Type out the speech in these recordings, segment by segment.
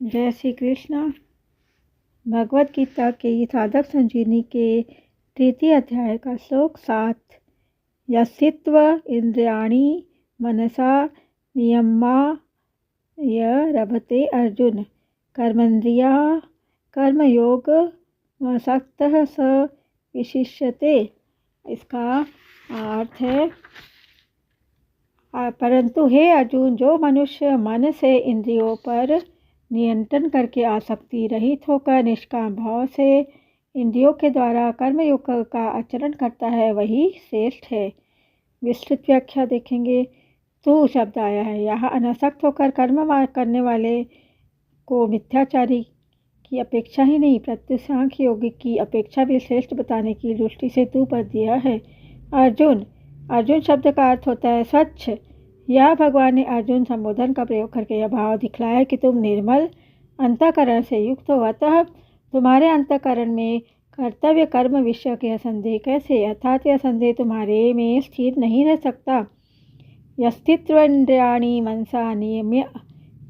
जय श्री कृष्ण। भगवत गीता के साधक संजीवनी के तृतीय अध्याय का श्लोक 7। यस्त्व इंद्रियाणि मनसा नियम्य रभते अर्जुन कर्मेन्द्रिया कर्मयोग सक्तः स विशिष्यते। इसका अर्थ है, परंतु हे अर्जुन, जो मनुष्य मन से इंद्रियों पर नियंत्रण करके आसक्ति रहित होकर निष्काम भाव से इंद्रियों के द्वारा कर्मयोग का आचरण करता है, वही श्रेष्ठ है। विस्तृत व्याख्या देखेंगे। तू शब्द आया है यहाँ अनासक्त होकर कर्म करने वाले को मिथ्याचारी की अपेक्षा ही नहीं, प्रत्युत सांख्य योगी की अपेक्षा भी श्रेष्ठ बताने की दृष्टि से तू पद दिया है। अर्जुन शब्द का अर्थ होता है स्वच्छ। यह भगवान ने अर्जुन संबोधन का प्रयोग करके यह भाव दिखलाया कि तुम निर्मल अंतःकरण से युक्त हो, अतः तुम्हारे अंतःकरण में कर्तव्य कर्म विषय यह संदेह कैसे, अर्थात यह संदेह तुम्हारे में स्थिर नहीं रह सकता। यस्त्विन्द्रियाणि मनसा नियम्य,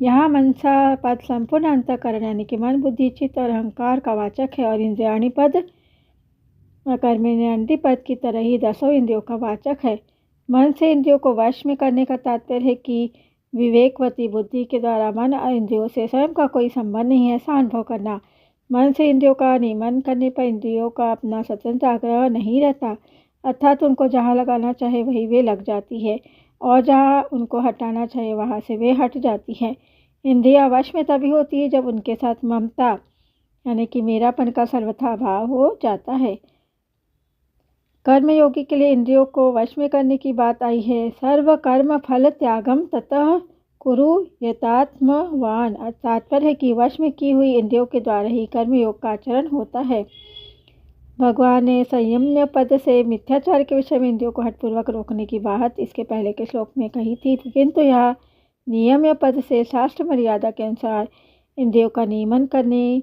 यहाँ मनसा पद संपूर्ण अंतःकरण यानी कि मन, बुद्धि, चित्त और अहंकार का वाचक है, और इंद्रियाणि पद कर्मेन्द्रिय पद की तरह ही 10 इंद्रियों का वाचक है। मन से इंद्रियों को वश में करने का तात्पर्य है कि विवेकवती बुद्धि के द्वारा मन और इंद्रियों से स्वयं का कोई संबंध नहीं है, ऐसा अनुभव करना। मन से इंद्रियों का नियमन करने पर इंद्रियों का अपना स्वतंत्र आग्रह नहीं रहता, अर्थात उनको जहाँ लगाना चाहे वहीं वे लग जाती है, और जहाँ उनको हटाना चाहे वहाँ से वे हट जाती है। इंद्रियां वश में तभी होती है जब उनके साथ ममता यानी कि मेरापन का सर्वथा भाव हो जाता है। कर्मयोगी के लिए इंद्रियों को वश में करने की बात आई है। सर्व कर्म फल त्यागम ततः कुरु यतात्मवान, तात्पर्य है कि वश में की हुई इंद्रियों के द्वारा ही कर्मयोग का आचरण होता है। भगवान ने संयम्य पद से मिथ्याचार के विषय में इंद्रियों को हठपूर्वक रोकने की बात इसके पहले के श्लोक में कही थी, किंतु यह नियम्य पद से शास्त्र मर्यादा के अनुसार इंद्रियों का नियमन करने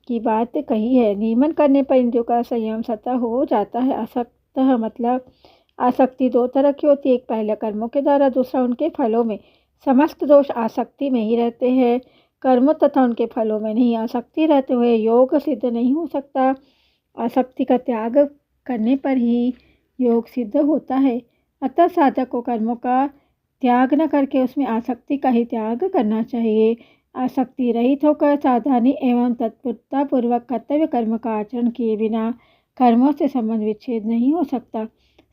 की बात कही है। नियमन करने पर इंद्रियों का संयम सतह हो जाता है। आसक्त मतलब आसक्ति 2 तरह की होती है, एक पहले कर्मों के द्वारा, दूसरा उनके फलों में। समस्त दोष आसक्ति में ही रहते हैं, कर्मों तथा उनके फलों में नहीं। आसक्ति रहते हुए योग सिद्ध नहीं हो सकता, आसक्ति का त्याग करने पर ही योग सिद्ध होता है। अतः साधक को कर्मों का त्याग न करके उसमें आसक्ति का ही त्याग करना चाहिए। आसक्ति रहित होकर सावधानी एवं तत्परता पूर्वक कर्तव्य कर्म का आचरण किए बिना कर्मों से संबंध विच्छेद नहीं हो सकता।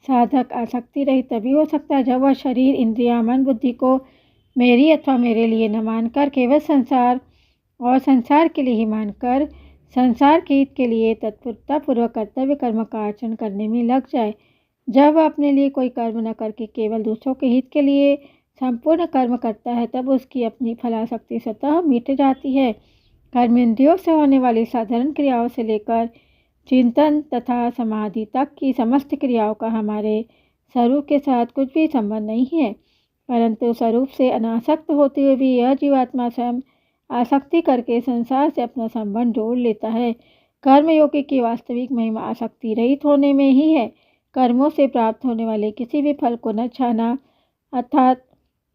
साधक आसक्ति रहित तभी हो सकता है जब वह शरीर, इंद्रियां, मन, बुद्धि को मेरी अथवा मेरे लिए न मानकर केवल संसार और संसार के लिए ही मानकर संसार के हित के लिए तत्परता पूर्वक कर्तव्य कर्म का आचरण करने में लग जाए। जब वह अपने लिए कोई कर्म न करके केवल दूसरों के हित के लिए संपूर्ण कर्म करता है, तब उसकी अपनी फलासक्ति स्वतः मिट जाती है। कर्मेंद्रियों से होने वाली साधारण क्रियाओं से लेकर चिंतन तथा समाधि तक की समस्त क्रियाओं का हमारे स्वरूप के साथ कुछ भी संबंध नहीं है, परंतु स्वरूप से अनासक्त होते हुए भी यह जीवात्मा स्वयं आसक्ति करके संसार से अपना संबंध जोड़ लेता है। कर्मयोगी की वास्तविक महिमा आसक्ति रहित होने में ही है। कर्मों से प्राप्त होने वाले किसी भी फल को न चाहना, अर्थात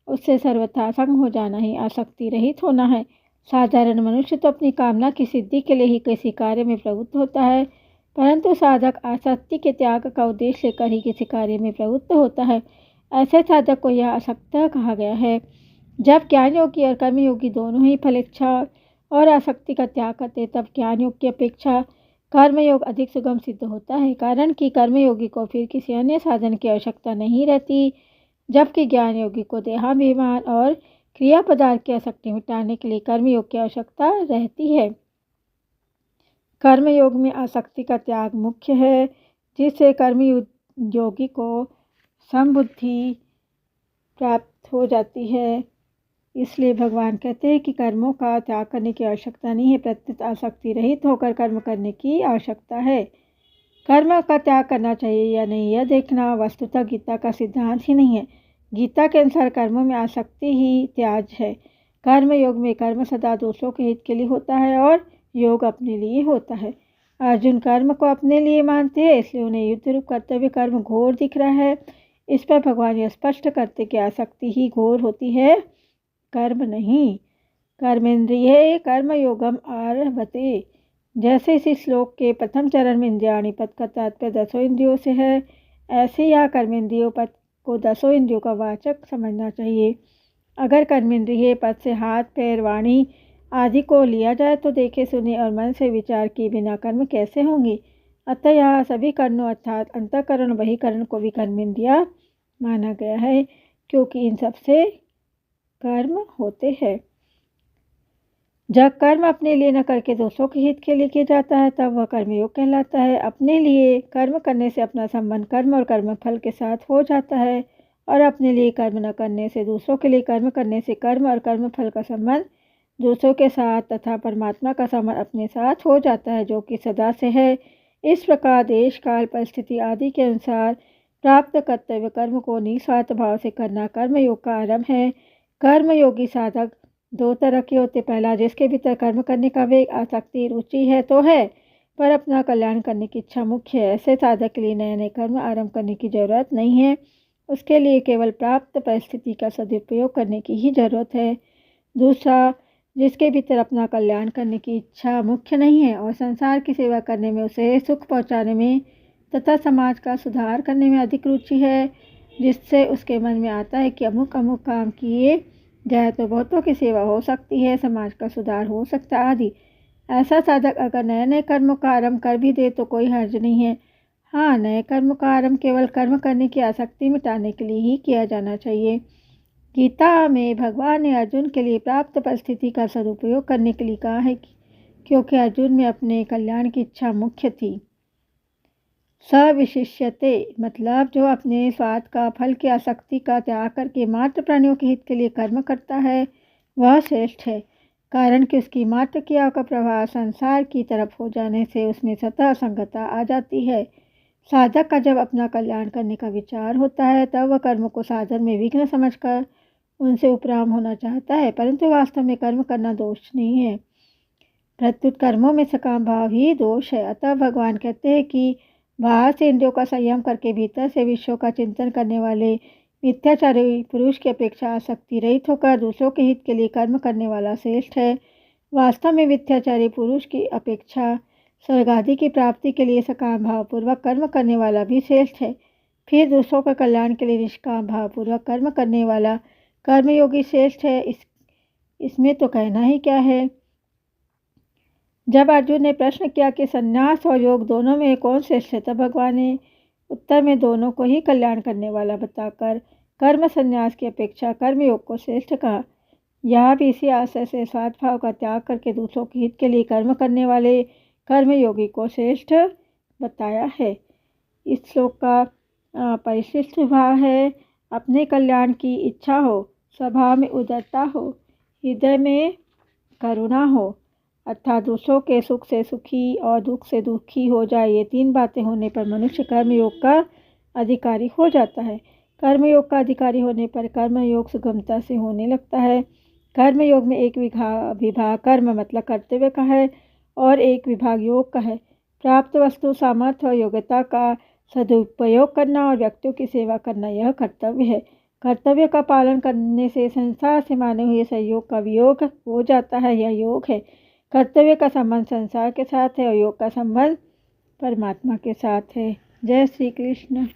उससे सर्वथा संग हो जाना ही आसक्ति रहित होना है। साधारण मनुष्य तो अपनी कामना की सिद्धि के लिए ही किसी कार्य में प्रवृत्त होता है, परंतु साधक आसक्ति के त्याग का उद्देश्य लेकर ही किसी कार्य में प्रवृत्त होता है। ऐसे साधक को यह आसक्त कहा गया है। जब ज्ञान योगी और कर्मयोगी दोनों ही फल इच्छा और आसक्ति का त्याग करते, तब ज्ञान योग की अपेक्षा कर्मयोग अधिक सुगम सिद्ध होता है, कारण कि कर्मयोगी को फिर किसी अन्य साधन की आवश्यकता नहीं रहती, जबकि ज्ञान योगी को देहाभिमान और क्रिया पदार्थ की आसक्ति मिटाने के लिए कर्मयोग की आवश्यकता रहती है। कर्मयोग में आसक्ति का त्याग मुख्य है, जिससे कर्मयोगी को समबुद्धि प्राप्त हो जाती है। इसलिए भगवान कहते हैं कि कर्मों का त्याग करने की आवश्यकता नहीं है, प्रत्युत आसक्ति रहित होकर कर्म करने की आवश्यकता है। कर्म का त्याग करना चाहिए या नहीं, यह देखना वस्तुतः गीता का सिद्धांत ही नहीं है। गीता के अनुसार कर्मों में आसक्ति ही त्याज है। कर्म योग में कर्म सदा दूसरों के हित के लिए होता है और योग अपने लिए होता है। अर्जुन कर्म को अपने लिए मानते हैं, इसलिए उन्हें युद्ध रूप कर्तव्य कर्म घोर दिख रहा है। इस पर भगवान यह स्पष्ट करते कि आसक्ति ही घोर होती है, कर्म नहीं। कर्मेंद्रिये कर्मयोगम आरभते। जैसे इसी श्लोक के प्रथम चरण में इंद्रियाणि पद का तात्पर्य 10 इंद्रियों से है, ऐसे या कर्मेंद्रियों पद को 10 इंद्रियों का वाचक समझना चाहिए। अगर कर्मेंद्रिय पद से हाथ, पैर, वाणी आदि को लिया जाए तो देखे सुने और मन से विचार किए बिना कर्म कैसे होंगे। अतः यहाँ सभी कर्णों अर्थात अंतःकरण बहिकरण को भी कर्मेंद्रिया माना गया है, क्योंकि इन सबसे कर्म होते हैं। जब कर्म अपने लिए न करके दूसरों के हित के लिए किया जाता है तब वह कर्मयोग कहलाता है। अपने लिए कर्म करने से अपना संबंध कर्म और कर्म फल के साथ हो जाता है, और अपने लिए कर्म न करने से दूसरों के लिए कर्म करने से कर्म और कर्म फल का संबंध दूसरों के साथ तथा परमात्मा का संबंध अपने साथ हो जाता है, जो कि सदा से है। इस प्रकार देश काल परिस्थिति आदि के अनुसार प्राप्त कर्तव्य कर्म को निस्वार्थ भाव से करना कर्मयोग का आरंभ है। कर्मयोगी साधक 2 तरह के होते। पहला, जिसके भीतर कर्म करने का वेग, आसक्ति, रुचि है तो है, पर अपना कल्याण करने की इच्छा मुख्य है। ऐसे साधक के लिए नए नए कर्म आरंभ करने की जरूरत नहीं है, उसके लिए केवल प्राप्त परिस्थिति का सदुपयोग करने की ही जरूरत है। दूसरा, जिसके भीतर अपना कल्याण करने की इच्छा मुख्य नहीं है और संसार की सेवा करने में, उसे सुख पहुँचाने में तथा समाज का सुधार करने में अधिक रुचि है, जिससे उसके मन में आता है कि अमुक अमुक काम किए जाए तो बहुतों की सेवा हो सकती है, समाज का सुधार हो सकता है आदि। ऐसा साधक अगर नए नए कर्मों का आरंभ कर भी दे तो कोई हर्ज नहीं है। हाँ, नए कर्म का आरंभ केवल कर्म करने की आसक्ति मिटाने के लिए ही किया जाना चाहिए। गीता में भगवान ने अर्जुन के लिए प्राप्त परिस्थिति का सदुपयोग करने के लिए कहा है, क्योंकि अर्जुन में अपने कल्याण की इच्छा मुख्य थी। सविशिष्यते मतलब जो अपने स्वार्थ का, फल की आसक्ति का त्याग करके मात्र प्राणियों के हित के लिए कर्म करता है, वह श्रेष्ठ है। कारण कि उसकी मात्र क्रिया का प्रभाव संसार की तरफ हो जाने से उसमें स्वतः असंगता आ जाती है। साधक का जब अपना कल्याण करने का विचार होता है तब वह कर्म को साधन में विघ्न समझकर उनसे उपराम होना चाहता है, परंतु वास्तव में कर्म करना दोष नहीं है, प्रत्युत कर्मों में सकाम भाव ही दोष है। अतः भगवान कहते हैं कि बाहर से इंद्रियों का संयम करके भीतर से विषयों का चिंतन करने वाले मिथ्याचारी पुरुष की अपेक्षा आसक्ति रहित होकर दूसरों के हित के लिए कर्म करने वाला श्रेष्ठ है। वास्तव में मिथ्याचारी पुरुष की अपेक्षा स्वर्ग आदि की प्राप्ति के लिए सकाम भावपूर्वक कर्म करने वाला भी श्रेष्ठ है। फिर दूसरों के कल्याण के लिए निष्काम भावपूर्वक कर्म करने वाला कर्मयोगी श्रेष्ठ है। इसमें तो कहना ही क्या है। जब अर्जुन ने प्रश्न किया कि संन्यास और योग दोनों में कौन श्रेष्ठ है, तब भगवान ने उत्तर में दोनों को ही कल्याण करने वाला बताकर कर्म संन्यास की अपेक्षा कर्मयोग को श्रेष्ठ कहा। यह भी इसी आशय से स्वार्थ भाव का त्याग करके दूसरों के हित के लिए कर्म करने वाले कर्मयोगी को श्रेष्ठ बताया है। इस श्लोक का परिशिष्ट भाव है, अपने कल्याण की इच्छा हो, स्वभाव में उदारता हो, हृदय में करुणा हो, अर्थात दूसरों के सुख से सुखी और दुख से दुखी हो जाए। ये 3 बातें होने पर मनुष्य कर्मयोग का अधिकारी हो जाता है। कर्मयोग का अधिकारी होने पर कर्मयोग सुगमता से होने लगता है। कर्मयोग में एक विभाग कर्म मतलब कर्तव्य का है और एक विभाग योग का है। प्राप्त वस्तु, सामर्थ्य और योग्यता का सदुपयोग करना और व्यक्तियों की सेवा करना यह कर्तव्य है। कर्तव्य का पालन करने से संसार से माने हुए सहयोग का वियोग हो जाता है, यह योग है। कर्तव्य का संबंध संसार के साथ है और योग का संबंध परमात्मा के साथ है। जय श्री कृष्ण।